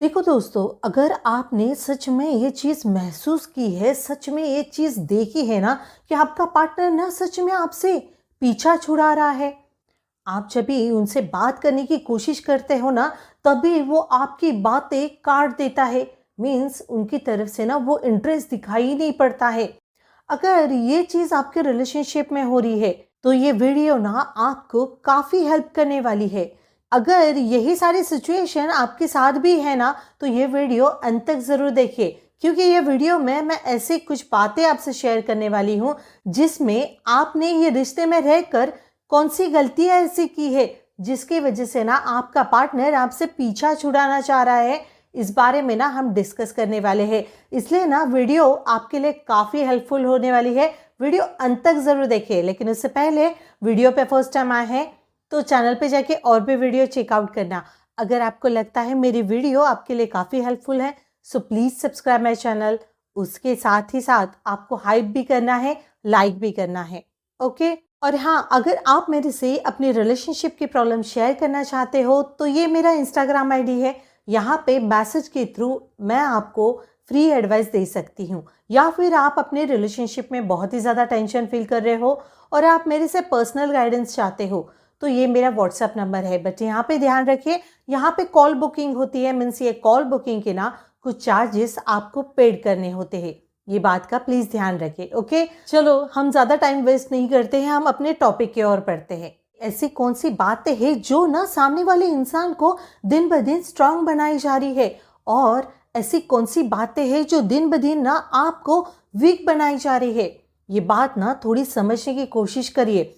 देखो दोस्तों, अगर आपने सच में ये चीज़ महसूस की है, सच में ये चीज़ देखी है ना कि आपका पार्टनर ना सच में आपसे पीछा छुड़ा रहा है, आप जब भी उनसे बात करने की कोशिश करते हो ना, तभी वो आपकी बातें काट देता है। मीन्स उनकी तरफ से ना वो इंटरेस्ट दिखाई ही नहीं पड़ता है। अगर ये चीज़ आपके रिलेशनशिप में हो रही है, तो ये वीडियो ना आपको काफ़ी हेल्प करने वाली है। अगर यही सारी सिचुएशन आपके साथ भी है ना, तो ये वीडियो अंत तक ज़रूर देखिए, क्योंकि ये वीडियो में मैं ऐसी कुछ बातें आपसे शेयर करने वाली हूँ, जिसमें आपने ये रिश्ते में रहकर कौन सी गलतियाँ ऐसी की है, जिसकी वजह से ना आपका पार्टनर आपसे पीछा छुड़ाना चाह रहा है। इस बारे में ना हम डिस्कस करने वाले हैं, इसलिए ना वीडियो आपके लिए काफ़ी हेल्पफुल होने वाली है। वीडियो अंत तक ज़रूर देखिए, लेकिन उससे पहले वीडियो पे फर्स्ट टाइम आए हैं तो चैनल पे जाके और भी वीडियो चेकआउट करना। अगर आपको लगता है मेरी वीडियो आपके लिए काफ़ी हेल्पफुल है, so please subscribe my channel. उसके साथ ही साथ आपको हाइप भी करना है, लाइक भी करना है, ओके। और हाँ, अगर आप मेरे से अपनी रिलेशनशिप की प्रॉब्लम शेयर करना चाहते हो, तो ये मेरा इंस्टाग्राम आईडी है। यहाँ पे मैसेज के थ्रू मैं आपको फ्री एडवाइस दे सकती हूँ, या फिर आप अपने रिलेशनशिप में बहुत ही ज़्यादा टेंशन फील कर रहे हो और आप मेरे से पर्सनल गाइडेंस चाहते हो, तो ये मेरा व्हाट्सएप नंबर है। बट यहाँ पे ध्यान रखिए, यहाँ पे कॉल बुकिंग होती है। मीन्स ये कॉल बुकिंग के ना कुछ चार्जेस आपको पेड करने होते हैं। ये बात का प्लीज ध्यान रखें, ओके। चलो, हम ज्यादा टाइम वेस्ट नहीं करते हैं, हम अपने टॉपिक की ओर बढ़ते हैं। ऐसी कौन सी बातें हैं जो ना सामने वाले इंसान को दिन ब दिन स्ट्रांग बनाई जा रही है, और ऐसी कौन सी बातें हैं जो दिन ब दिन ना आपको वीक बनाई जा रही है। ये बात ना थोड़ी समझने की कोशिश करिए।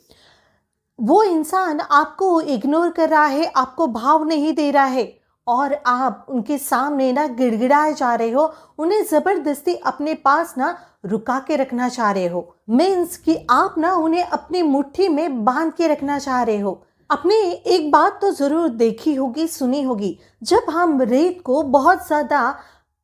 वो इंसान आपको इग्नोर कर रहा है, आपको भाव नहीं दे रहा है, और आप उनके सामने ना गिड़गिड़ाए जा रहे हो, उन्हें जबरदस्ती अपने पास ना रुका के रखना चाह रहे हो। मीन्स कि आप ना उन्हें अपनी मुट्ठी में बांध के रखना चाह रहे हो। आपने एक बात तो जरूर देखी होगी, सुनी होगी, जब हम रेत को बहुत ज्यादा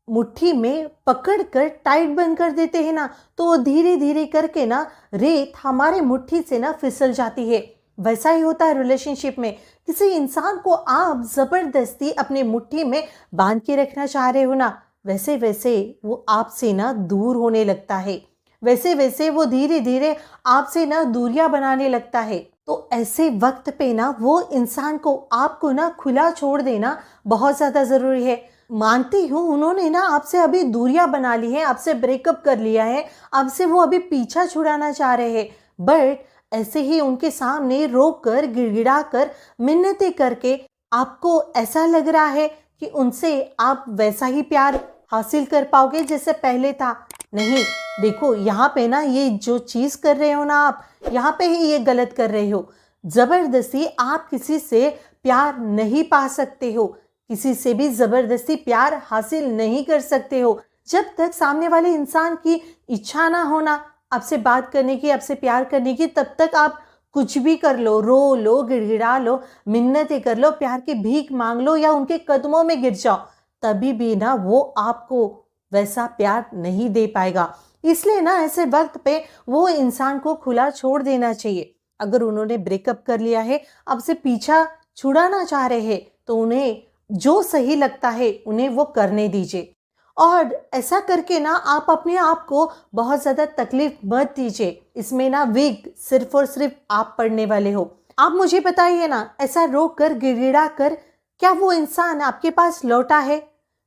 मुट्ठी में पकड़ कर टाइट बंद कर देते हैं ना, तो वो धीरे धीरे करके ना रेत हमारे मुट्ठी से ना फिसल जाती है। वैसा ही होता है रिलेशनशिप में। किसी इंसान को आप जबरदस्ती अपने मुट्ठी में बांध के रखना चाह रहे हो ना, वैसे वैसे वो आपसे ना दूर होने लगता है, वैसे वैसे वो धीरे धीरे आपसे ना दूरियां बनाने लगता है। तो ऐसे वक्त पे ना वो इंसान को आपको ना खुला छोड़ देना बहुत ज्यादा जरूरी है। मानती हूँ उन्होंने ना आपसे अभी दूरियां बना ली है, आपसे ब्रेकअप कर लिया है, आपसे वो अभी पीछा छुड़ाना चाह रहे हैं, बट ऐसे ही उनके सामने रोक कर, गिड़गिड़ा कर, मिन्नतें करके आपको ऐसा लग रहा है कि उनसे आप वैसा ही प्यार हासिल कर पाओगे जैसे पहले था। नहीं, देखो यहाँ पे ना ये जो चीज कर रहे हो ना आप, यहाँ पे ही ये गलत कर रहे हो। जबरदस्ती आप किसी से प्यार नहीं पा सकते हो, किसी से भी जबरदस्ती प्यार हासिल नहीं कर सकते हो। जब तक सामने वाले इंसान की इच्छा ना होना आपसे बात करने की, आपसे प्यार करने की, तब तक आप कुछ भी कर लो, रो लो, गिड़गिड़ा लो, मिन्नतें कर लो, प्यार की भीख मांग लो, या उनके कदमों में गिर जाओ, तभी भी ना वो आपको वैसा प्यार नहीं दे पाएगा। इसलिए ना ऐसे वक्त पे वो इंसान को खुला छोड़ देना चाहिए। अगर उन्होंने ब्रेकअप कर लिया है, आपसे पीछा छुड़ाना चाह रहे हैं, तो उन्हें जो सही लगता है उन्हें वो करने दीजिए। और ऐसा करके ना आप अपने आप को बहुत ज़्यादा तकलीफ मत दीजिए। इसमें ना विग सिर्फ और सिर्फ आप पढ़ने वाले हो। आप मुझे बताइए ना, ऐसा रो कर, गिड़गिड़ा कर, क्या वो इंसान आपके पास लौटा है?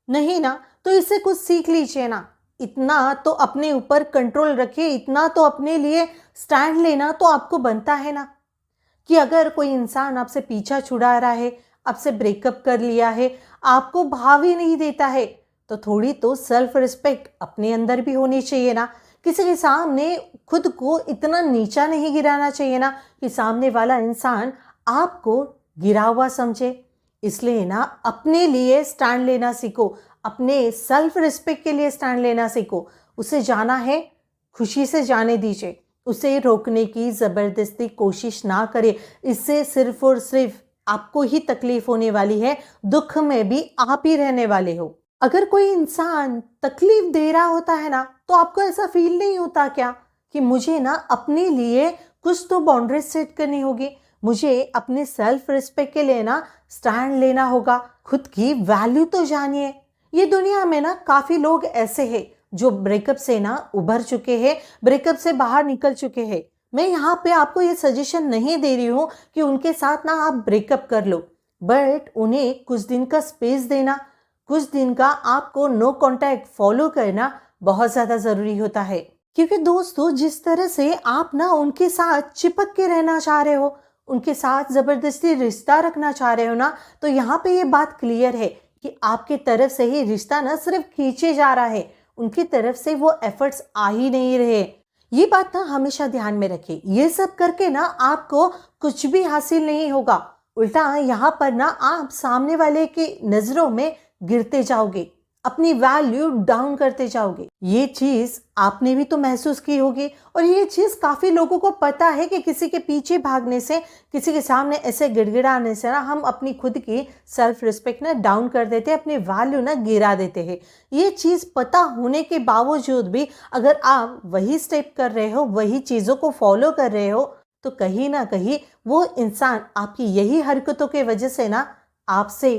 नहीं ना। तो इससे कुछ सीख लीजिए ना। इतना तो अपने ऊपर कंट्रोल रखिए, इतना तो अपने लिए स्टैंड लेना तो आपको बनता है ना, कि अगर कोई इंसान आपसे पीछा छुड़ा रहा है, आपसे ब्रेकअप कर लिया है, आपको भाव ही नहीं देता है, तो थोड़ी तो सेल्फ रिस्पेक्ट अपने अंदर भी होनी चाहिए ना। किसी के सामने खुद को इतना नीचा नहीं गिराना चाहिए ना कि सामने वाला इंसान आपको गिरा हुआ समझे। इसलिए ना अपने लिए स्टैंड लेना सीखो, अपने सेल्फ रिस्पेक्ट के लिए स्टैंड लेना सीखो। उसे जाना है, खुशी से जाने दीजिए, उसे रोकने की जबरदस्ती कोशिश ना करें। इससे सिर्फ और सिर्फ आपको ही तकलीफ होने वाली है, दुख में भी आप ही रहने वाले हो। अगर कोई इंसान तकलीफ दे रहा होता है ना, तो आपको ऐसा फील नहीं होता क्या कि मुझे ना अपने लिए कुछ तो बाउंड्रीज सेट करनी होगी, मुझे अपने सेल्फ रिस्पेक्ट के लिए ना स्टैंड लेना होगा। खुद की वैल्यू तो जानिए। ये दुनिया में ना काफी लोग ऐसे हैं जो ब्रेकअप से ना उभर चुके हैं, ब्रेकअप से बाहर निकल चुके हैं। मैं यहाँ पे आपको ये सजेशन नहीं दे रही हूँ कि उनके साथ ना आप ब्रेकअप कर लो, बट उन्हें कुछ दिन का स्पेस देना, कुछ दिन का आपको नो कांटेक्ट फॉलो करना बहुत ज्यादा जरूरी होता है। क्योंकि दोस्तों, जिस तरह से आप ना उनके साथ चिपक के रहना चाह रहे हो, उनके साथ जबरदस्ती रिश्ता रखना चाह रहे हो ना, तो यहाँ पे ये बात क्लियर है कि आपके तरफ से ही रिश्ता ना सिर्फ खींचे जा रहा है, उनकी तरफ से वो एफर्ट्स आ ही नहीं रहे। ये बात ना हमेशा ध्यान में रखें। ये सब करके ना आपको कुछ भी हासिल नहीं होगा, उल्टा यहाँ पर ना आप सामने वाले की नजरों में गिरते जाओगे, अपनी वैल्यू डाउन करते जाओगे। ये चीज आपने भी तो महसूस की होगी, और ये चीज काफी लोगों को पता है कि किसी के पीछे भागने से, किसी के सामने ऐसे गिड़गिड़ाने से ना हम अपनी खुद की सेल्फ रिस्पेक्ट ना डाउन कर देते हैं, अपनी वैल्यू ना गिरा देते हैं। ये चीज पता होने के बावजूद भी अगर आप वही स्टेप कर रहे हो, वही चीजों को फॉलो कर रहे हो, तो कहीं ना कहीं वो इंसान आपकी यही हरकतों के वजह से ना आपसे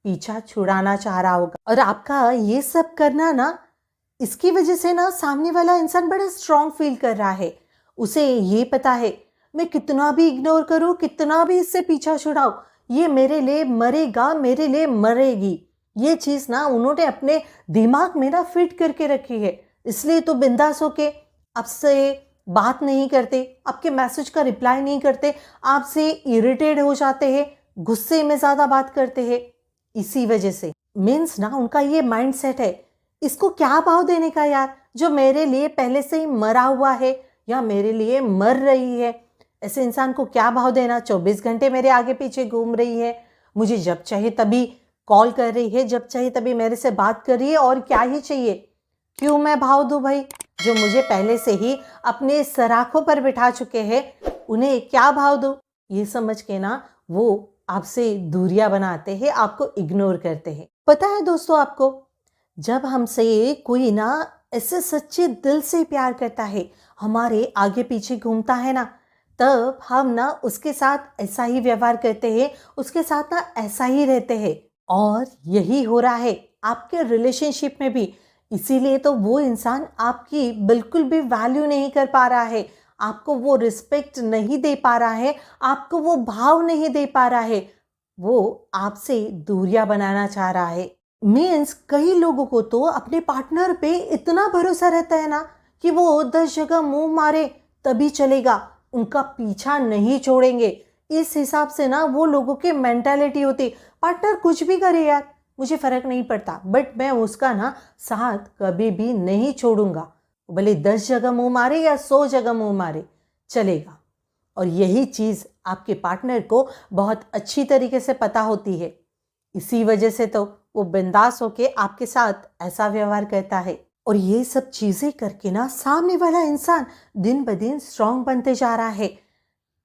पीछा छुड़ाना चाह रहा होगा। और आपका ये सब करना ना, इसकी वजह से ना सामने वाला इंसान बड़ा स्ट्रांग फील कर रहा है। उसे ये पता है, मैं कितना भी इग्नोर करूं, कितना भी इससे पीछा छुड़ाऊं, ये मेरे लिए मरेगा, मेरे लिए मरेगी। ये चीज ना उन्होंने अपने दिमाग में ना फिट करके रखी है। इसलिए तो बिंदास होके आपसे बात नहीं करते, आपके मैसेज का रिप्लाई नहीं करते, आपसे इरिटेट हो जाते हैं, गुस्से में ज्यादा बात करते हैं। इसी वजह से मीन्स ना उनका ये माइंड सेट है, इसको क्या भाव देने का यार, जो मेरे लिए पहले से ही मरा हुआ है या मेरे लिए मर रही है। ऐसे इंसान को क्या भाव देना, 24 घंटे मेरे आगे पीछे घूम रही है, मुझे जब चाहिए तभी कॉल कर रही है, जब चाहिए तभी मेरे से बात कर रही है, और क्या ही चाहिए। क्यों मैं भाव दूं भाई, जो मुझे पहले से ही अपने सराखों पर बिठा चुके हैं, उन्हें क्या भाव दूं। ये समझ के ना वो आपसे दूरियां बनाते हैं, आपको इग्नोर करते हैं। पता है दोस्तों आपको, जब हमसे कोई ना ऐसे सच्चे दिल से प्यार करता है, हमारे आगे पीछे घूमता है ना, तब हम ना उसके साथ ऐसा ही व्यवहार करते हैं, उसके साथ ना ऐसा ही रहते हैं। और यही हो रहा है आपके रिलेशनशिप में भी। इसीलिए तो वो इंसान आपकी बिल्कुल भी वैल्यू नहीं कर पा रहा है, आपको वो रिस्पेक्ट नहीं दे पा रहा है, आपको वो भाव नहीं दे पा रहा है, वो आपसे दूरियां बनाना चाह रहा है। मीन्स कई लोगों को तो अपने पार्टनर पे इतना भरोसा रहता है ना कि वो 10 जगह मुंह मारे तभी चलेगा, उनका पीछा नहीं छोड़ेंगे। इस हिसाब से ना वो लोगों की मेंटालिटी होती, पार्टनर कुछ भी करे यार, मुझे फर्क नहीं पड़ता, बट मैं उसका ना साथ कभी भी नहीं छोड़ूंगा, भले 10 जगह मुंह मारे या 100 जगह मुंह मारे, चलेगा। और यही चीज आपके पार्टनर को बहुत अच्छी तरीके से पता होती है। इसी वजह से तो वो बिंदास होके आपके साथ ऐसा व्यवहार करता है। और ये सब चीजें करके ना सामने वाला इंसान दिन ब दिन स्ट्रांग बनते जा रहा है।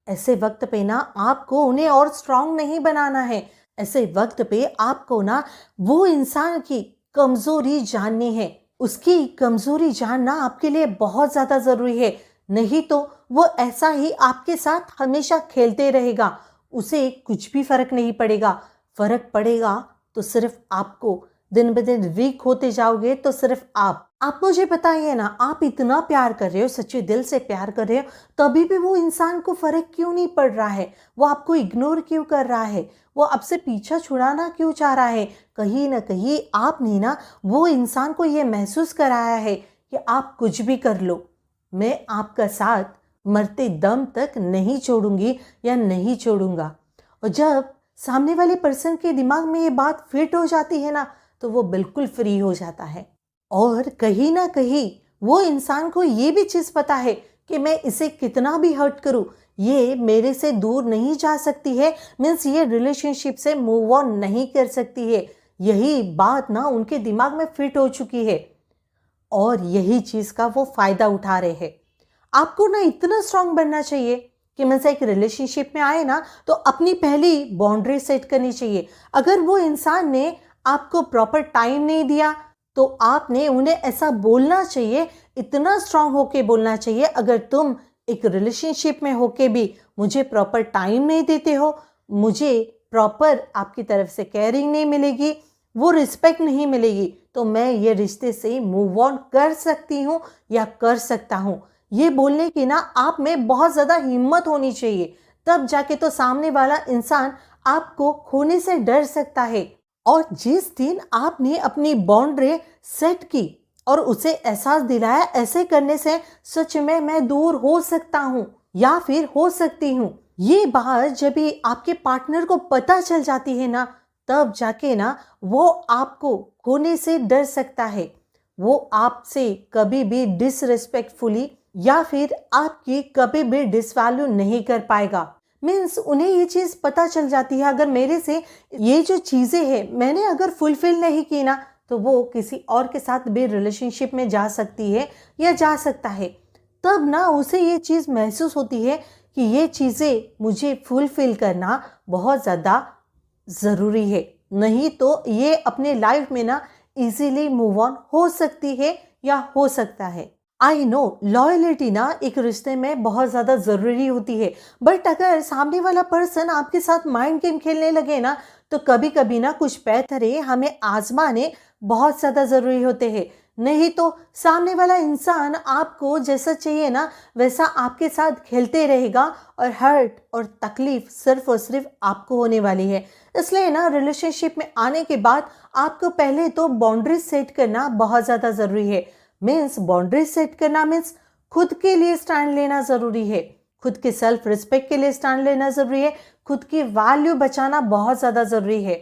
ऐसे वक्त पे ना आपको उन्हें और स्ट्रांग नहीं बनाना है। ऐसे वक्त पे आपको ना वो इंसान की कमजोरी जाननी है। उसकी कमजोरी जानना आपके लिए बहुत ज्यादा जरूरी है, नहीं तो वो ऐसा ही आपके साथ हमेशा खेलते रहेगा, उसे कुछ भी फर्क नहीं पड़ेगा। फर्क पड़ेगा तो सिर्फ आपको, दिन ब दिन वीक होते जाओगे तो सिर्फ आप मुझे बताइए ना, आप इतना प्यार कर रहे हो, सच्चे दिल से प्यार कर रहे हो, तभी भी वो इंसान को फर्क क्यों नहीं पड़ रहा है, वो आपको इग्नोर क्यों कर रहा है, वो आपसे पीछा छुड़ाना क्यों चाह रहा है। कहीं ना कहीं आपने ना वो इंसान को ये महसूस कराया है कि आप कुछ भी कर लो, मैं आपका साथ मरते दम तक नहीं छोड़ूंगी या नहीं छोड़ूंगा। और जब सामने वाले पर्सन के दिमाग में ये बात फिट हो जाती है ना, तो वो बिल्कुल फ्री हो जाता है। और कहीं ना कहीं वो इंसान को ये भी चीज पता है कि मैं इसे कितना भी हर्ट करूं, ये मेरे से दूर नहीं जा सकती है, मीन्स ये रिलेशनशिप से मूव ऑन नहीं कर सकती है। यही बात ना उनके दिमाग में फिट हो चुकी है और यही चीज का वो फायदा उठा रहे हैं। आपको ना इतना स्ट्रांग बनना चाहिए कि मीन्स एक रिलेशनशिप में आए ना तो अपनी पहली बाउंड्री सेट करनी चाहिए। अगर वो इंसान ने आपको प्रॉपर टाइम नहीं दिया तो आपने उन्हें ऐसा बोलना चाहिए, इतना स्ट्रांग होके बोलना चाहिए। अगर तुम एक रिलेशनशिप में होके भी मुझे प्रॉपर टाइम नहीं देते हो, मुझे प्रॉपर आपकी तरफ से केयरिंग नहीं मिलेगी, वो रिस्पेक्ट नहीं मिलेगी, तो मैं ये रिश्ते से मूव ऑन कर सकती हूँ या कर सकता हूँ। ये बोलने की ना आप में बहुत ज़्यादा हिम्मत होनी चाहिए, तब जाके तो सामने वाला इंसान आपको खोने से डर सकता है। और जिस दिन आपने अपनी बाउंड्री सेट की और उसे एहसास दिलाया ऐसे करने से सच में मैं दूर हो सकता हूँ या फिर हो सकती हूँ, ये बात जब भी आपके पार्टनर को पता चल जाती है ना, तब जाके ना वो आपको खोने से डर सकता है। वो आपसे कभी भी डिसरिस्पेक्टफुली या फिर आपकी कभी भी डिसवैल्यू नहीं कर पाएगा। मीन्स उन्हें ये चीज़ पता चल जाती है, अगर मेरे से ये जो चीज़ें हैं मैंने अगर फुलफिल नहीं की ना, तो वो किसी और के साथ भी रिलेशनशिप में जा सकती है या जा सकता है। तब ना उसे ये चीज़ महसूस होती है कि ये चीज़ें मुझे फुलफिल करना बहुत ज़्यादा ज़रूरी है, नहीं तो ये अपने लाइफ में ना इजीली मूव ऑन हो सकती है या हो सकता है। आई नो लॉयल्टी ना एक रिश्ते में बहुत ज़्यादा ज़रूरी होती है, बट अगर सामने वाला पर्सन आपके साथ माइंड गेम खेलने लगे ना, तो कभी कभी ना कुछ पैंतरे हमें आजमाने बहुत ज़्यादा ज़रूरी होते हैं। नहीं तो सामने वाला इंसान आपको जैसा चाहिए ना वैसा आपके साथ खेलते रहेगा और हर्ट और तकलीफ सिर्फ और सिर्फ आपको होने वाली है। इसलिए ना रिलेशनशिप में आने के बाद आपको पहले तो बाउंड्रीज सेट करना बहुत ज़्यादा ज़रूरी है। मीन्स बाउंड्रीज सेट करना मीन्स खुद के लिए स्टैंड लेना ज़रूरी है, खुद के सेल्फ रिस्पेक्ट के लिए स्टैंड लेना ज़रूरी है, खुद की वैल्यू बचाना बहुत ज़्यादा ज़रूरी है।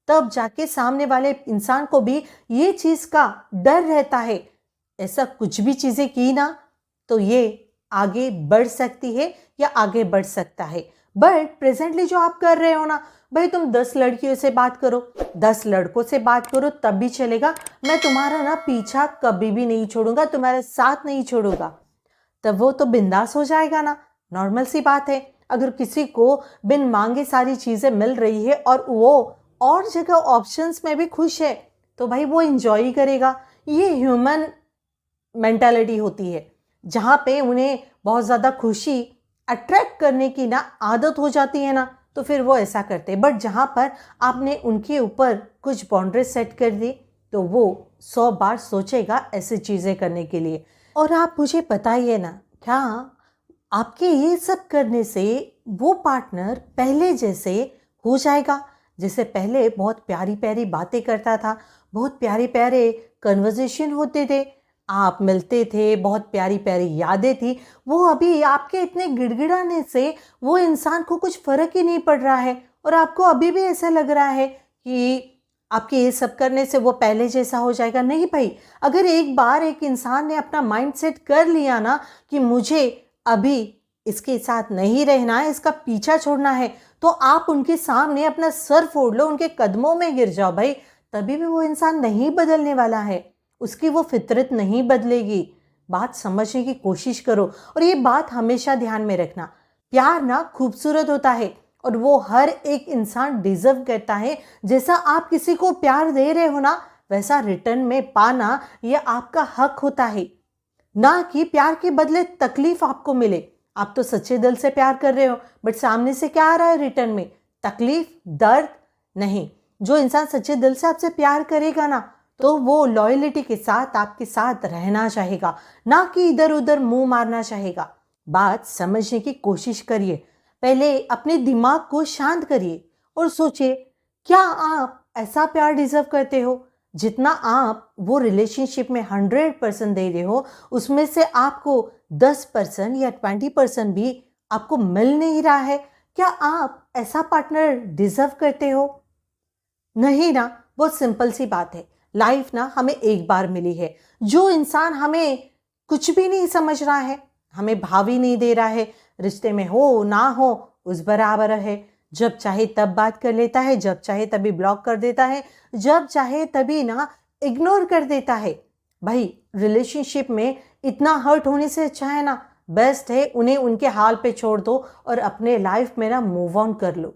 तब जाके सामने वाले इंसान को भी ये चीज़ का डर रहता है, ऐसा कुछ भी चीज़ें की ना तो ये आगे बढ़ सकती है या आगे बढ़ सकता है। बट प्रेजेंटली जो आप कर रहे हो ना, भाई तुम 10 लड़कियों से बात करो, 10 लड़कों से बात करो तब भी चलेगा, मैं तुम्हारा ना पीछा कभी भी नहीं छोड़ूंगा, तुम्हारे साथ नहीं छोड़ूंगा, तब वो तो बिंदास हो जाएगा ना। नॉर्मल सी बात है, अगर किसी को बिन मांगे सारी चीज़ें मिल रही है और वो और जगह ऑप्शंस में भी खुश है, तो भाई वो इंजॉय करेगा। ये ह्यूमन मेंटालिटी होती है, जहाँ पे उन्हें बहुत ज़्यादा खुशी अट्रैक्ट करने की ना आदत हो जाती है ना, तो फिर वो ऐसा करते हैं। बट जहाँ पर आपने उनके ऊपर कुछ बाउंड्री सेट कर दी, तो वो 100 बार सोचेगा ऐसी चीज़ें करने के लिए। और आप मुझे बताइए ना, क्या आपके ये सब करने से वो पार्टनर पहले जैसे हो जाएगा? जैसे पहले बहुत प्यारी प्यारी बातें करता था, बहुत प्यारे प्यारे कन्वर्सेशन होते थे, आप मिलते थे, बहुत प्यारी प्यारी यादें थी, वो अभी आपके इतने गिड़गिड़ाने से वो इंसान को कुछ फ़र्क ही नहीं पड़ रहा है और आपको अभी भी ऐसा लग रहा है कि आपके ये सब करने से वो पहले जैसा हो जाएगा? नहीं भाई, अगर एक बार एक इंसान ने अपना माइंड सेट कर लिया ना कि मुझे अभी इसके साथ नहीं रहना है, इसका पीछा छोड़ना है, तो आप उनके सामने अपना सर फोड़ लो, उनके कदमों में गिर जाओ भाई, तभी भी वो इंसान नहीं बदलने वाला है, उसकी वो फितरत नहीं बदलेगी। बात समझने की कोशिश करो और ये बात हमेशा ध्यान में रखना, प्यार ना खूबसूरत होता है और वो हर एक इंसान डिजर्व करता है। जैसा आप किसी को प्यार दे रहे हो ना, वैसा रिटर्न में पाना ये आपका हक होता है, ना कि प्यार के बदले तकलीफ आपको मिले। आप तो सच्चे दिल से प्यार कर रहे हो, बट सामने से क्या आ रहा है रिटर्न में? तकलीफ, दर्द। नहीं, जो इंसान सच्चे दिल से आपसे प्यार करेगा ना, तो वो लॉयल्टी के साथ आपके साथ रहना चाहेगा, ना कि इधर उधर मुंह मारना चाहेगा। बात समझने की कोशिश करिए, पहले अपने दिमाग को शांत करिए और सोचिए, क्या आप ऐसा प्यार डिजर्व करते हो? जितना आप वो रिलेशनशिप में 100% दे रहे हो, उसमें से आपको 10% या 20% भी आपको मिल नहीं रहा है। क्या आप ऐसा पार्टनर डिजर्व करते हो? नहीं ना। बहुत सिंपल सी बात है, लाइफ ना हमें एक बार मिली है। जो इंसान हमें कुछ भी नहीं समझ रहा है, हमें भाव ही नहीं दे रहा है, रिश्ते में हो ना हो उस बराबर है, जब चाहे तब बात कर लेता है, जब चाहे तभी ब्लॉक कर देता है, जब चाहे तभी ना इग्नोर कर देता है, भाई रिलेशनशिप में इतना हर्ट होने से अच्छा है ना, बेस्ट है उन्हें उनके हाल पे छोड़ दो और अपने लाइफ में ना मूव ऑन कर लो,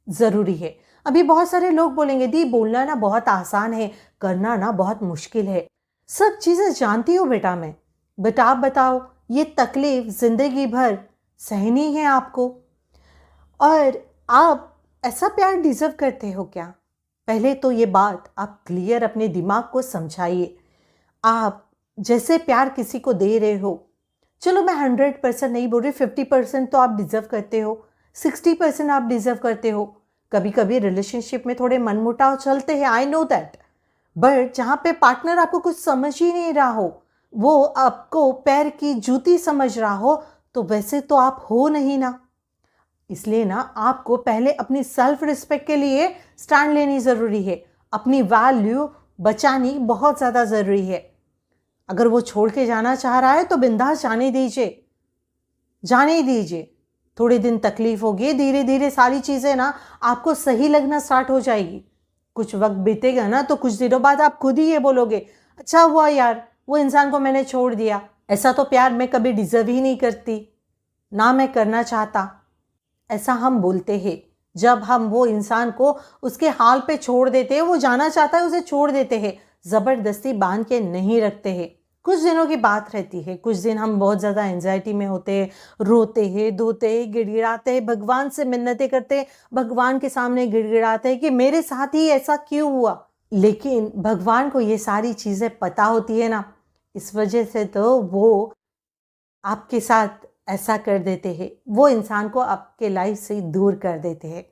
ज़रूरी है। अभी बहुत सारे लोग बोलेंगे दी बोलना ना बहुत आसान है, करना ना बहुत मुश्किल है। सब चीज़ें जानती हो बेटा मैं, बट आप बताओ, ये तकलीफ जिंदगी भर सहनी है आपको? और आप ऐसा प्यार डिजर्व करते हो क्या? पहले तो ये बात आप क्लियर अपने दिमाग को समझाइए। आप जैसे प्यार किसी को दे रहे हो, चलो मैं 100% नहीं बोल रही, 50% तो आप डिजर्व करते हो, 60% आप डिजर्व करते हो। कभी कभी रिलेशनशिप में थोड़े मनमुटाव चलते हैं, आई नो दैट। बट जहाँ पे पार्टनर आपको कुछ समझ ही नहीं रहा हो, वो आपको पैर की जूती समझ रहा हो, तो वैसे तो आप हो नहीं ना। इसलिए ना आपको पहले अपनी सेल्फ रिस्पेक्ट के लिए स्टैंड लेनी ज़रूरी है। अपनी वैल्यू बचानी बहुत ज़्यादा ज़रूरी है। अगर वो छोड़ के जाना चाह रहा है तो बिंदास जाने दीजिए, जाने दीजिए। थोड़े दिन तकलीफ होगी, धीरे धीरे सारी चीज़ें ना आपको सही लगना स्टार्ट हो जाएगी। कुछ वक्त बीतेगा ना तो कुछ दिनों बाद आप खुद ही ये बोलोगे, अच्छा हुआ यार वो इंसान को मैंने छोड़ दिया, ऐसा तो प्यार मैं कभी डिजर्व ही नहीं करती, ना मैं करना चाहता। ऐसा हम बोलते हैं जब हम वो इंसान को उसके हाल पे छोड़ देते हैं, वो जाना चाहता है उसे छोड़ देते हैं, ज़बरदस्ती बांध के नहीं रखते हैं। कुछ दिनों की बात रहती है, कुछ दिन हम बहुत ज़्यादा एंजाइटी में होते हैं, रोते हैं, धोते हैं, गिड़गिड़ाते हैं, भगवान से मिन्नतें करते हैं, भगवान के सामने गिड़गिड़ाते हैं कि मेरे साथ ही ऐसा क्यों हुआ। लेकिन भगवान को ये सारी चीज़ें पता होती है ना, इस वजह से तो वो आपके साथ ऐसा कर देते हैं, वो इंसान को आपके लाइफ से दूर कर देते हैं।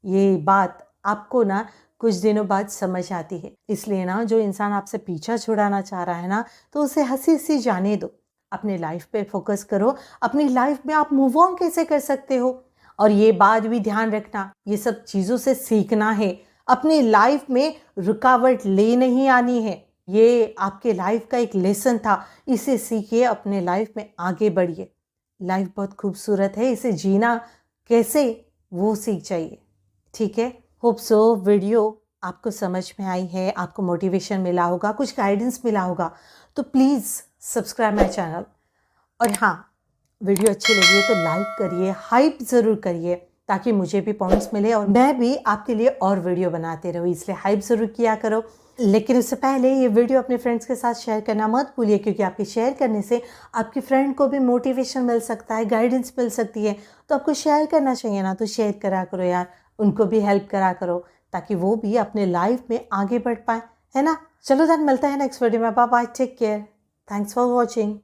ये बात आपको ना कुछ दिनों बाद समझ आती है। इसलिए ना जो इंसान आपसे पीछा छुड़ाना चाह रहा है ना, तो उसे हंसी हंसी जाने दो। अपने लाइफ पे फोकस करो। अपनी लाइफ में आप मूव ऑन कैसे कर सकते हो, और ये बात भी ध्यान रखना, ये सब चीज़ों से सीखना है। अपनी लाइफ में रुकावट ले नहीं आनी है। ये आपके लाइफ का एक लेसन था, इसे सीखिए, अपने लाइफ में आगे बढ़िए। लाइफ बहुत खूबसूरत है, इसे जीना कैसे वो सीख जाइए। ठीक है, होप सो वीडियो आपको समझ में आई है, आपको मोटिवेशन मिला होगा, कुछ गाइडेंस मिला होगा, तो प्लीज़ सब्सक्राइब माय चैनल। और हाँ, वीडियो अच्छी लगी है तो लाइक करिए, हाइप ज़रूर करिए, ताकि मुझे भी पॉइंट्स मिले और मैं भी आपके लिए और वीडियो बनाते रहूँ, इसलिए हाइप ज़रूर किया करो। लेकिन उससे पहले ये वीडियो अपने फ्रेंड्स के साथ शेयर करना मत भूलिए, क्योंकि आपके शेयर करने से आपके फ्रेंड को भी मोटिवेशन मिल सकता है, गाइडेंस मिल सकती है। तो आपको शेयर करना चाहिए ना, तो शेयर करा करो यार, उनको भी हेल्प करा करो, ताकि वो भी अपने लाइफ में आगे बढ़ पाए, है ना। चलो दैन, मिलता है नेक्स्ट वीडियो में। Bye bye, take care, thanks for watching.